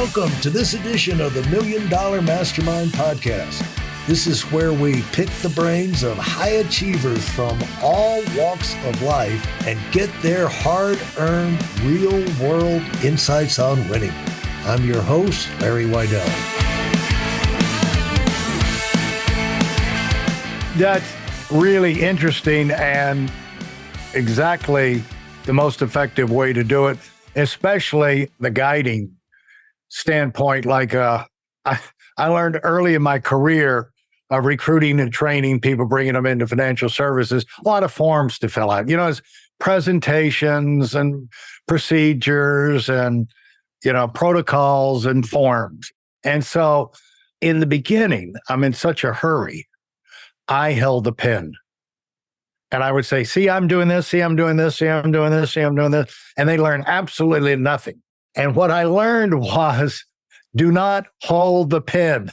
Welcome to this edition of the Million Dollar Mastermind podcast. This is where we pick the brains of high achievers from all walks of life and get their hard-earned, real-world insights on winning. I'm your host, Larry Weidel. That's really interesting and exactly the most effective way to do it, especially the guiding standpoint. Like I learned early in my career of recruiting and training people, bringing them into financial services, a lot of forms to fill out, it's presentations and procedures and, protocols and forms. And so in the beginning, I'm in such a hurry. I held the pen and I would say, see, I'm doing this, see, I'm doing this, see, I'm doing this, see, I'm doing this. And they learn absolutely nothing. And what I learned was, do not hold the pen.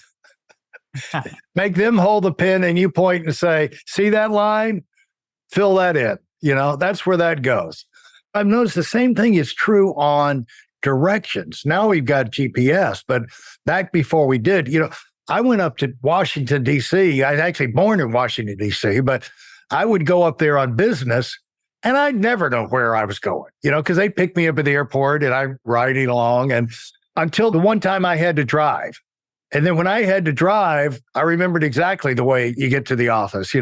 Make them hold the pen and you point and say, see that line? Fill that in. That's where that goes. I've noticed the same thing is true on directions. Now we've got GPS, but back before we did, I went up to Washington, D.C. I was actually born in Washington, D.C., but I would go up there on business and I'd never know where I was going, because they picked me up at the airport and I'm riding along and until the one time I had to drive. And then when I had to drive, I remembered exactly the way you get to the office,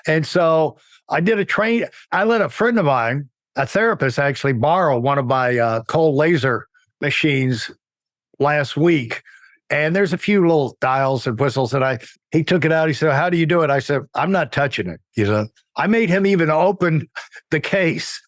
And so I did a train. I let a friend of mine, a therapist, actually borrow one of my cold laser machines last week. And there's a few little dials and whistles that he took it out. He said, how do you do it? I said, I'm not touching it. I made him even open the case,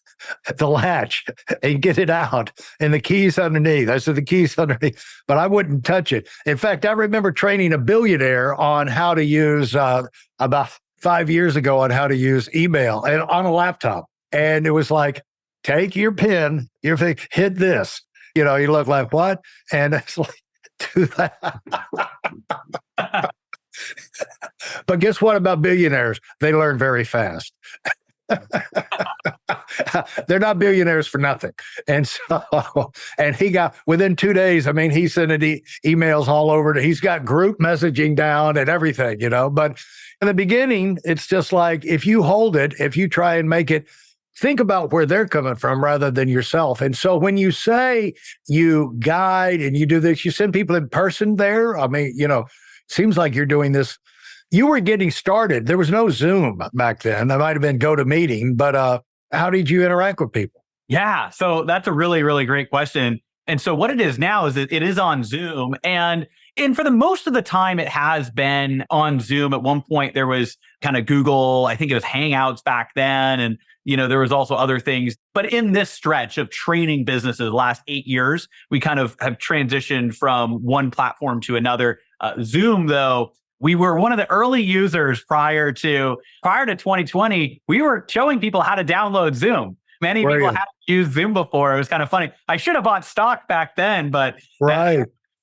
the latch, and get it out. And the keys underneath. I said, the keys underneath, but I wouldn't touch it. In fact, I remember training a billionaire on how to use, about 5 years ago, on how to use email and on a laptop. And it was like, take your pen, hit this. You look like, what? And it's like, do that. But guess what about billionaires? They learn very fast. They're not billionaires for nothing. And so, and he got, within 2 days, he sent emails all over. He's got group messaging down and everything, But in the beginning, it's just like, if you hold it, if you try and make it, think about where they're coming from rather than yourself. And so when you say you guide and you do this, you send people in person there. Seems like you're doing this. You were getting started. There was no Zoom back then. There might have been GoToMeeting, but how did you interact with people? Yeah, so that's a really, really great question. And so what it is now is that it is on Zoom. And for the most of the time, it has been on Zoom. At one point, there was kind of Google, I think it was Hangouts back then. And, there was also other things. But in this stretch of training businesses, the last 8 years, we kind of have transitioned from one platform to another. Zoom, though, we were one of the early users prior to 2020. We were showing people how to download Zoom. Many people hadn't used Zoom before. It was kind of funny. I should have bought stock back then, but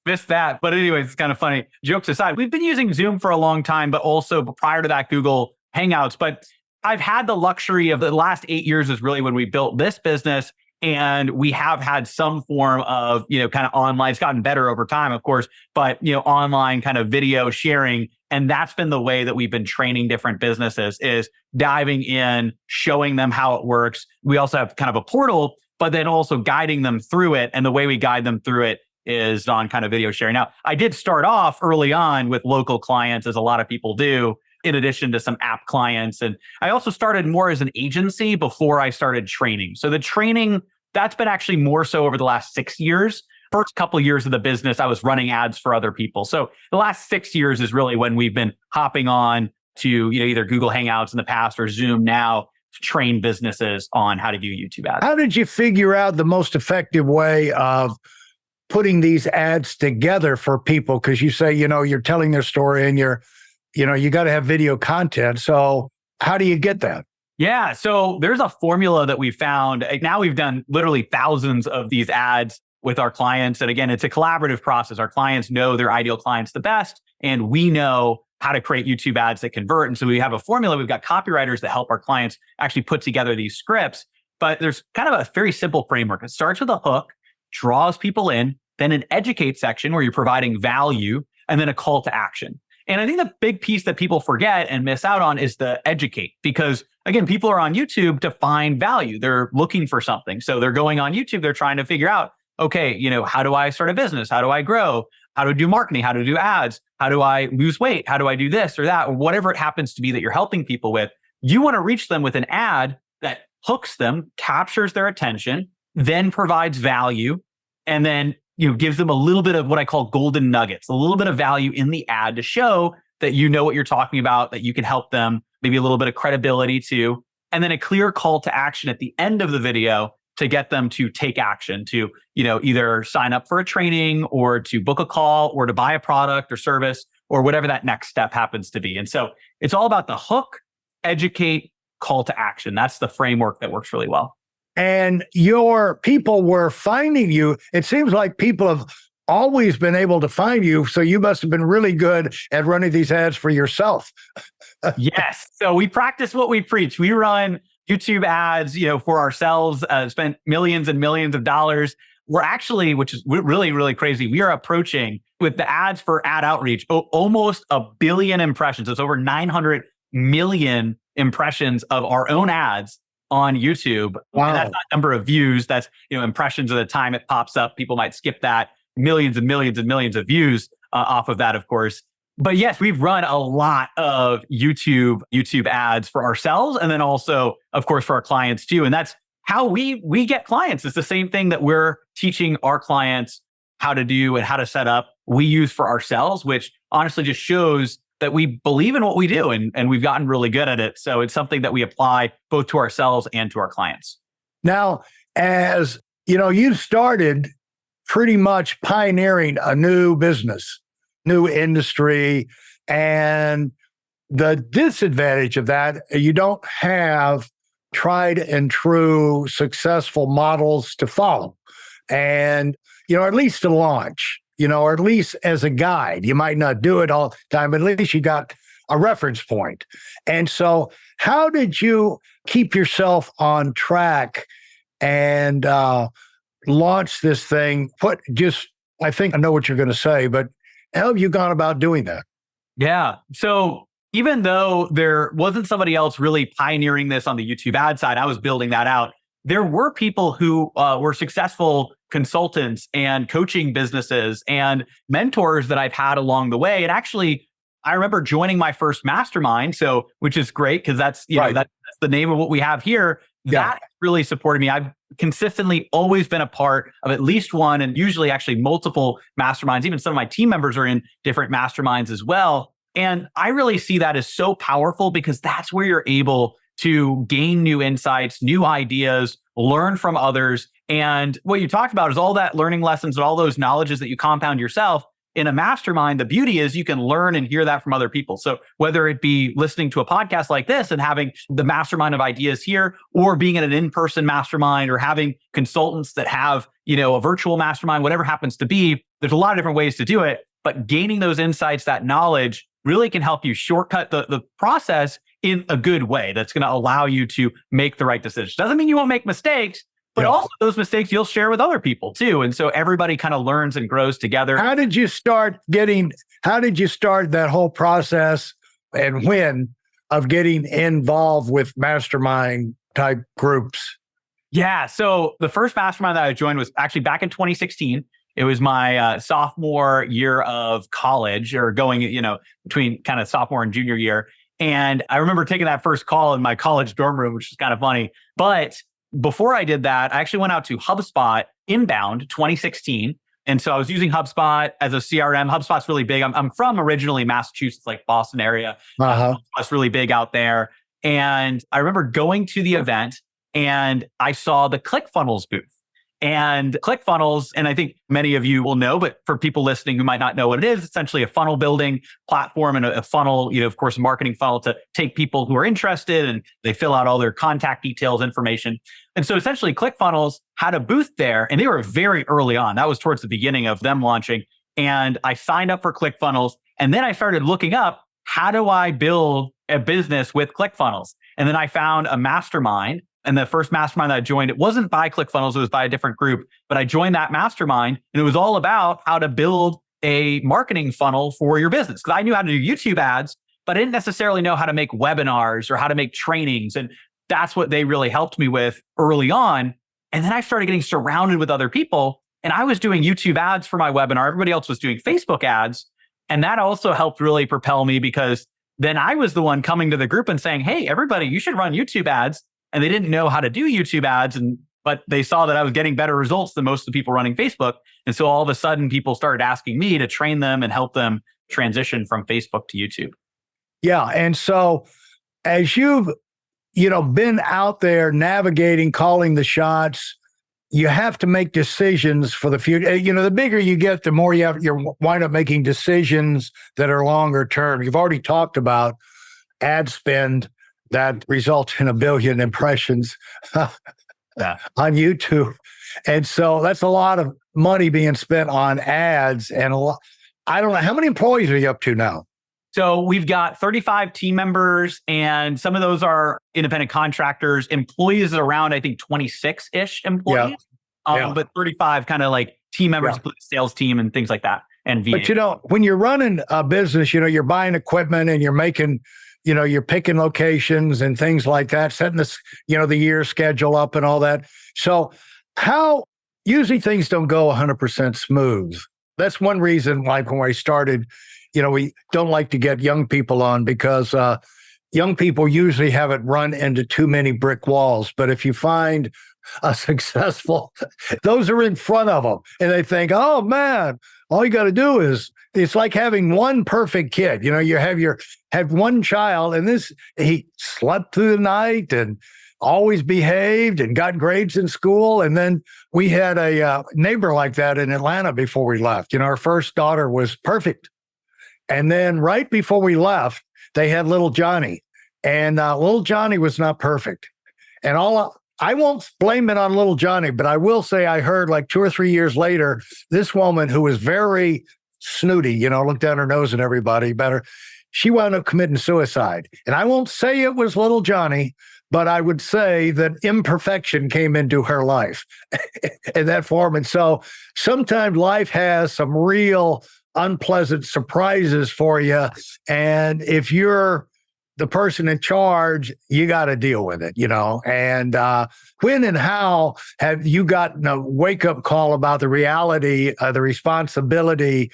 missed that. But anyways, it's kind of funny. Jokes aside, we've been using Zoom for a long time, but also prior to that, Google Hangouts. But I've had the luxury of the last 8 years is really when we built this business. And we have had some form of, kind of online. It's gotten better over time, of course, but, online kind of video sharing. And that's been the way that we've been training different businesses, is diving in, showing them how it works. We also have kind of a portal, but then also guiding them through it. And the way we guide them through it is on kind of video sharing. Now, I did start off early on with local clients, as a lot of people do, in addition to some app clients. And I also started more as an agency before I started training. So the training, that's been actually more so over the last 6 years. First couple of years of the business, I was running ads for other people. So the last 6 years is really when we've been hopping on to either Google Hangouts in the past or Zoom now to train businesses on how to do YouTube ads. How did you figure out the most effective way of putting these ads together for people? Because you say, you're telling their story and you got to have video content. So how do you get that? Yeah, so there's a formula that we found. Now we've done literally thousands of these ads with our clients. And again, it's a collaborative process. Our clients know their ideal clients the best, and we know how to create YouTube ads that convert. And so we have a formula. We've got copywriters that help our clients actually put together these scripts. But there's kind of a very simple framework. It starts with a hook, draws people in, then an educate section where you're providing value, and then a call to action. And I think the big piece that people forget and miss out on is the educate, because again, people are on YouTube to find value. They're looking for something. So they're going on YouTube, they're trying to figure out, okay, how do I start a business? How do I grow? How to do marketing? How to do ads? How do I lose weight? How do I do this or that? Or whatever it happens to be that you're helping people with. You want to reach them with an ad that hooks them, captures their attention, then provides value, and then gives them a little bit of what I call golden nuggets, a little bit of value in the ad to show that you know what you're talking about, that you can help them, maybe a little bit of credibility too, and then a clear call to action at the end of the video to get them to take action, to either sign up for a training or to book a call or to buy a product or service or whatever that next step happens to be. And so it's all about the hook, educate, call to action. That's the framework that works really well. And your people were finding you. It seems like people have always been able to find you. So you must have been really good at running these ads for yourself. Yes. So we practice what we preach. We run YouTube ads, for ourselves, spent millions and millions of dollars. We're actually, which is really, really crazy. We are approaching with the ads for AdOutreach, almost 1 billion impressions. It's over 900 million impressions of our own ads on YouTube. Wow. And that's not number of views. That's, impressions of the time it pops up. People might skip that. Millions and millions and millions of views off of that, of course. But yes, we've run a lot of YouTube ads for ourselves. And then also, of course, for our clients too. And that's how we get clients. It's the same thing that we're teaching our clients how to do and how to set up. We use for ourselves, which honestly just shows that we believe in what we do and we've gotten really good at it. So it's something that we apply both to ourselves and to our clients. Now, as you started pretty much pioneering a new business, new industry, and the disadvantage of that, you don't have tried and true successful models to follow. And, at least to launch, or at least as a guide. You might not do it all the time, but at least you got a reference point. And so how did you keep yourself on track and launch this thing? I think I know what you're going to say, but how have you gone about doing that? Yeah. So even though there wasn't somebody else really pioneering this on the YouTube ad side, I was building that out. There were people who were successful consultants and coaching businesses and mentors that I've had along the way. And actually, I remember joining my first mastermind, which is great because that's that's the name of what we have here. Yeah. That really supported me. I've consistently always been a part of at least one and usually actually multiple masterminds. Even some of my team members are in different masterminds as well. And I really see that as so powerful because that's where you're able to gain new insights, new ideas, learn from others. And what you talked about is all that learning lessons and all those knowledges that you compound yourself in a mastermind. The beauty is you can learn and hear that from other people. So whether it be listening to a podcast like this and having the mastermind of ideas here, or being in an in-person mastermind, or having consultants that have, a virtual mastermind, whatever happens to be, there's a lot of different ways to do it. But gaining those insights, that knowledge really can help you shortcut the process in a good way that's going to allow you to make the right decisions. Doesn't mean you won't make mistakes, but also those mistakes you'll share with other people too. And so everybody kind of learns and grows together. How did you start that whole process and when of getting involved with mastermind type groups? Yeah. So the first mastermind that I joined was actually back in 2016. It was my sophomore year of college, or going, between kind of sophomore and junior year. And I remember taking that first call in my college dorm room, which is kind of funny. But before I did that, I actually went out to HubSpot inbound 2016. And so I was using HubSpot as a CRM. HubSpot's really big. I'm from originally Massachusetts, like Boston area. HubSpot's really big out there. And I remember going to the event and I saw the ClickFunnels booth. And ClickFunnels, and I think many of you will know, but for people listening who might not know what it is, essentially a funnel building platform and a funnel, of course, a marketing funnel to take people who are interested and they fill out all their contact details, information. And so essentially ClickFunnels had a booth there and they were very early on. That was towards the beginning of them launching. And I signed up for ClickFunnels. And then I started looking up, how do I build a business with ClickFunnels? And then I found a mastermind And the first mastermind that I joined, it wasn't by ClickFunnels, it was by a different group, but I joined that mastermind and it was all about how to build a marketing funnel for your business. Because I knew how to do YouTube ads, but I didn't necessarily know how to make webinars or how to make trainings. And that's what they really helped me with early on. And then I started getting surrounded with other people and I was doing YouTube ads for my webinar. Everybody else was doing Facebook ads. And that also helped really propel me because then I was the one coming to the group and saying, hey, everybody, you should run YouTube ads. And they didn't know how to do YouTube ads, but they saw that I was getting better results than most of the people running Facebook. And so all of a sudden, people started asking me to train them and help them transition from Facebook to YouTube. Yeah. And so as you've, been out there navigating, calling the shots, you have to make decisions for the future. The bigger you get, the more you wind up making decisions that are longer term. You've already talked about ad spend that results in 1 billion impressions on YouTube. And so that's a lot of money being spent on ads and I don't know, how many employees are you up to now? So we've got 35 team members and some of those are independent contractors. Employees around, I think 26-ish employees, but 35 kind of like team members, including sales team and things like that. And VA. But when you're running a business, you're buying equipment and you're making you're picking locations and things like that, setting this, the year schedule up and all that. So usually things don't go 100% smooth. That's one reason, like when I started, we don't like to get young people on because young people usually haven't run into too many brick walls. But if you find a successful, those are in front of them and they think, oh man, all you got to do is, it's like having one perfect kid. You have one child and he slept through the night and always behaved and got grades in school. And then we had a neighbor like that in Atlanta before we left. Our first daughter was perfect. And then right before we left, they had little Johnny and little Johnny was not perfect. And I won't blame it on little Johnny, but I will say I heard like 2 or 3 years later, this woman who was very snooty, looked down her nose at everybody better. She wound up committing suicide. And I won't say it was little Johnny, but I would say that imperfection came into her life in that form. And so sometimes life has some real unpleasant surprises for you. And if you're the person in charge, you got to deal with it, and when and how have you gotten a wake-up call about the reality, the responsibility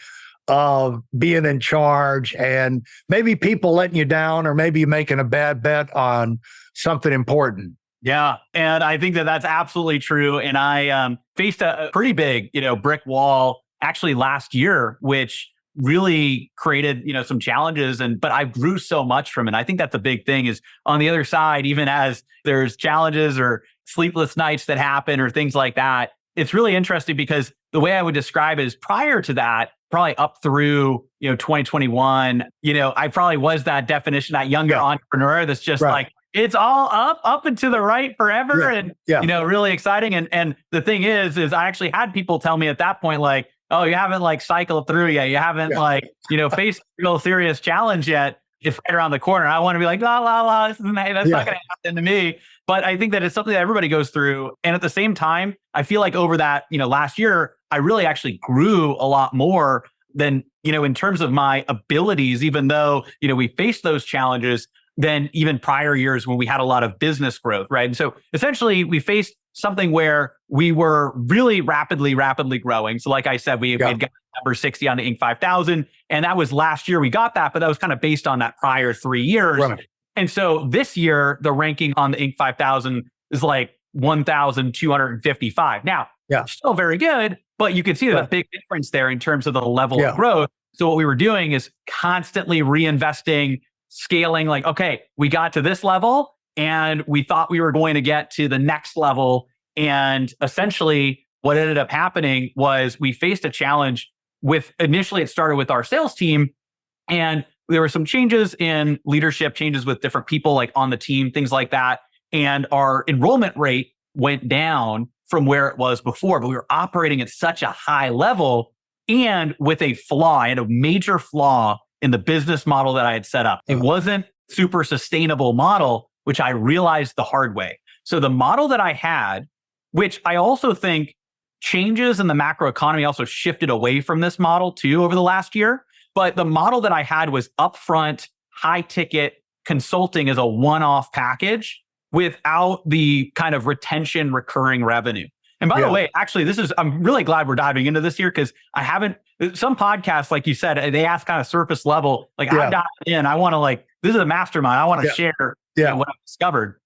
of being in charge and maybe people letting you down or maybe making a bad bet on something important? Yeah. And I think that that's absolutely true. And I faced a pretty big, brick wall actually last year, which really created, some challenges but I grew so much from it. I think that's the big thing is on the other side, even as there's challenges or sleepless nights that happen or things like that, it's really interesting because the way I would describe it is prior to that, probably up through, 2021, I probably was that definition, that younger entrepreneur that's just like, it's all up and to the right forever. And, really exciting. And the thing is I actually had people tell me at that point, like, oh, you haven't cycled through yet. You haven't faced a real serious challenge yet. It's right around the corner. I want to be like, la, la, la, that's not going to happen to me. But I think that it's something that everybody goes through. And at the same time, I feel like over that, last year, I really actually grew a lot more than, in terms of my abilities, even though, we faced those challenges than even prior years when we had a lot of business growth, right? And so essentially we faced something where we were really rapidly growing. So like I said, we had got number 60 on the Inc. 5000. And that was last year we got that, but that was kind of based on that prior 3 years. Right. And so this year, the ranking on the Inc. 5000 is like 1,255. Now, still very good, but you can see the big difference there in terms of the level of growth. So what we were doing is constantly reinvesting, scaling, like, okay, we got to this level and we thought we were going to get to the next level. And essentially what ended up happening was we faced a challenge initially it started with our sales team, and there were some changes in leadership, changes with different people like on the team, things like that. And our enrollment rate went down from where it was before, but we were operating at such a high level and with a flaw. I had a major flaw in the business model that I had set up. It wasn't super sustainable model, which I realized the hard way. So the model that I had, which I also think changes in the macroeconomy also shifted away from this model too over the last year. But the model that I had was upfront, high ticket consulting as a one-off package without the kind of retention recurring revenue. And by the way, actually, I'm really glad we're diving into this here because some podcasts, like you said, they ask kind of surface level, like I'm diving in, I want to this is a mastermind. I want to share what I've discovered.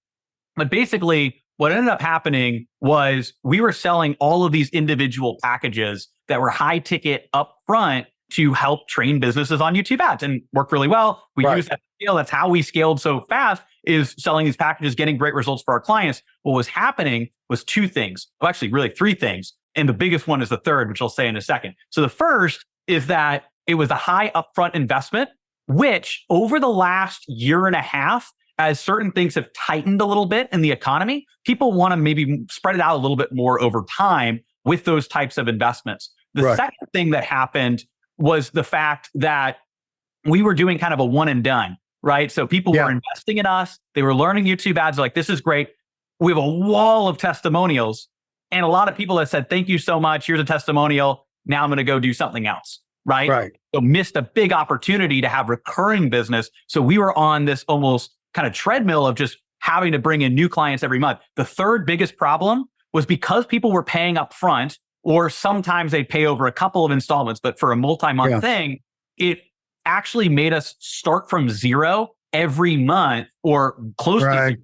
But basically what ended up happening was we were selling all of these individual packages that were high ticket upfront to help train businesses on YouTube ads and worked really well. We used that scale. That's how we scaled so fast, is selling these packages, getting great results for our clients. What was happening was two things, well, actually really three things. And the biggest one is the third, which I'll say in a second. So the first is that it was a high upfront investment, which over the last year and a half, as certain things have tightened a little bit in the economy, people want to maybe spread it out a little bit more over time with those types of investments. The second thing that happened was the fact that we were doing kind of a one and done, right? So people were investing in us. They were learning YouTube ads. Like, this is great. We have a wall of testimonials and a lot of people that said, thank you so much. Here's a testimonial. Now I'm going to go do something else, right? So missed a big opportunity to have recurring business. So we were on this almost kind of treadmill of just having to bring in new clients every month. The third biggest problem was because people were paying up front, or sometimes they pay over a couple of installments, but for a multi-month thing, it actually made us start from zero every month or close to zero.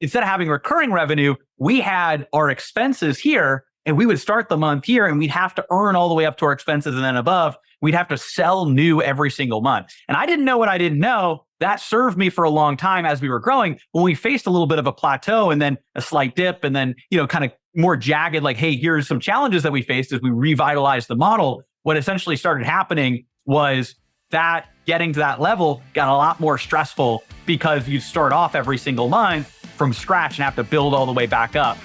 Instead of having recurring revenue, we had our expenses here and we would start the month here and we'd have to earn all the way up to our expenses and then above. We'd have to sell new every single month. And I didn't know what I didn't know. That served me for a long time as we were growing. When we faced a little bit of a plateau and then a slight dip and then, kind of more jagged, like, hey, here's some challenges that we faced as we revitalized the model. What essentially started happening was that getting to that level got a lot more stressful because you start off every single month from scratch and have to build all the way back up.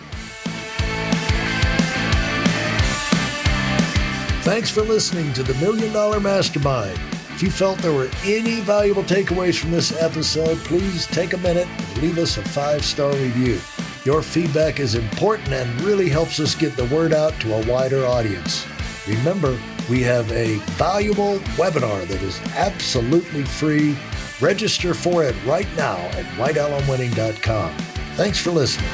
Thanks for listening to the Million Dollar Mastermind. If you felt there were any valuable takeaways from this episode, please take a minute and leave us a 5-star review. Your feedback is important and really helps us get the word out to a wider audience. Remember, we have a valuable webinar that is absolutely free. Register for it right now at weidelonwinning.com. Thanks for listening.